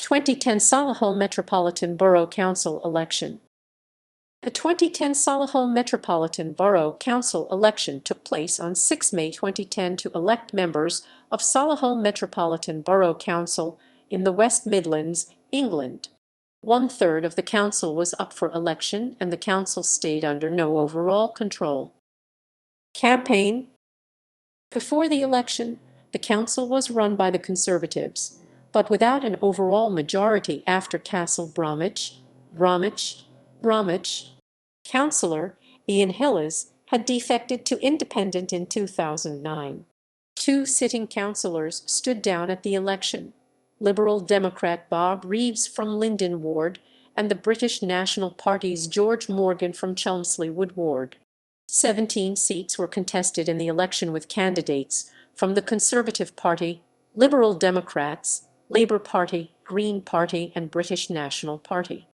2010 Solihull Metropolitan Borough Council election. The 2010 Solihull Metropolitan Borough Council election took place on 6 May 2010 to elect members of Solihull Metropolitan Borough Council in the West Midlands, England. 1/3 of the council was up for election and the council stayed under no overall control. Campaign. Before the election, the council was run by the Conservatives, but without an overall majority after Castle Bromwich, Councillor Ian Hillis had defected to Independent in 2009. Two sitting councillors stood down at the election: Liberal Democrat Bob Reeves from Linden Ward and the British National Party's George Morgan from Chelmsley Wood Ward. 17 seats were contested in the election with candidates from the Conservative Party, Liberal Democrats, Labour Party, Green Party and British National Party.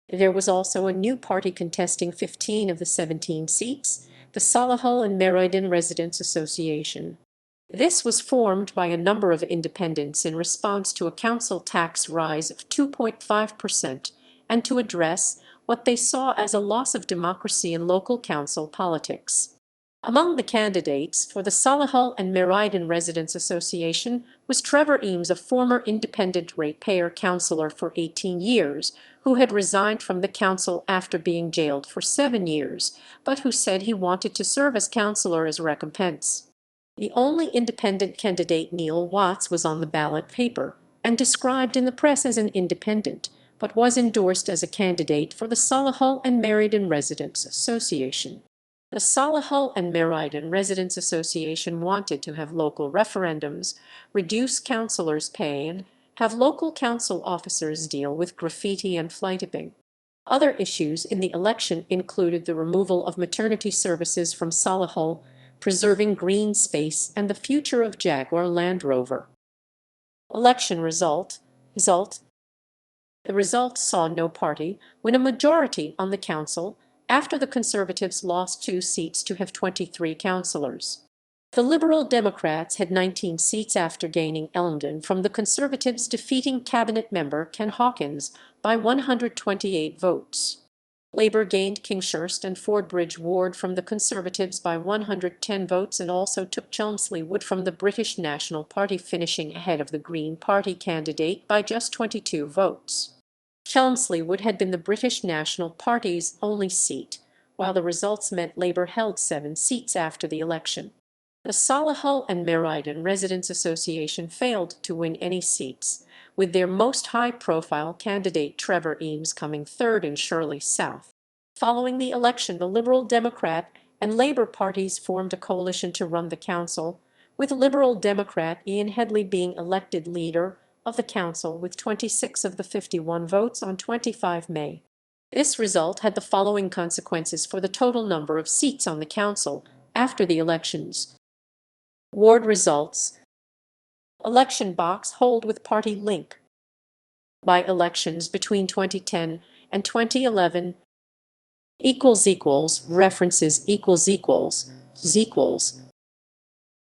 There was also a new party contesting 15 of the 17 seats, the Solihull and Metropolitan Residents Association. This was formed by a number of independents in response to a council tax rise of 2.5% and to address what they saw as a loss of democracy in local council politics. Among the candidates for the Solihull and Metropolitan Residents Association was Trevor Eames, a former independent ratepayer councillor for 18 years, who had resigned from the council after being jailed for 7 years, but who said he wanted to serve as councillor as recompense. The only independent candidate, Neil Watts, was on the ballot paper and described in the press as an independent, but was endorsed as a candidate for the Solihull and Metropolitan Residents Association. The Solihull and Metropolitan Residents Association wanted to have local referendums, reduce councillors' pay, and have local council officers deal with graffiti and fly tipping. Other issues in the election included the removal of maternity services from Solihull, preserving green space, and the future of Jaguar Land Rover. Election result. The result saw no party win a majority on the council after the Conservatives lost 2 seats to have 23 councillors. The Liberal Democrats had 19 seats after gaining Elmdon from the Conservatives, defeating cabinet member Ken Hawkins by 128 votes. Labour gained Kingshurst and Fordbridge Ward from the Conservatives by 110 votes and also took Chelmsley Wood from the British National Party, finishing ahead of the Green Party candidate by just 22 votes. Chelmsley Wood had been the British National Party's only seat, while the results meant Labour held 7 seats after the election. The Solihull and Metropolitan Residents Association failed to win any seats, with their most high-profile candidate Trevor Eames coming third in Shirley South. Following the election, the Liberal Democrat and Labour parties formed a coalition to run the council, with Liberal Democrat Ian Headley being elected leader of the council with 26 of the 51 votes on 25 May. This result had the following consequences for the total number of seats on the council after the elections. Ward results. Election box hold with party link. By elections between 2010 and 2011 == references ==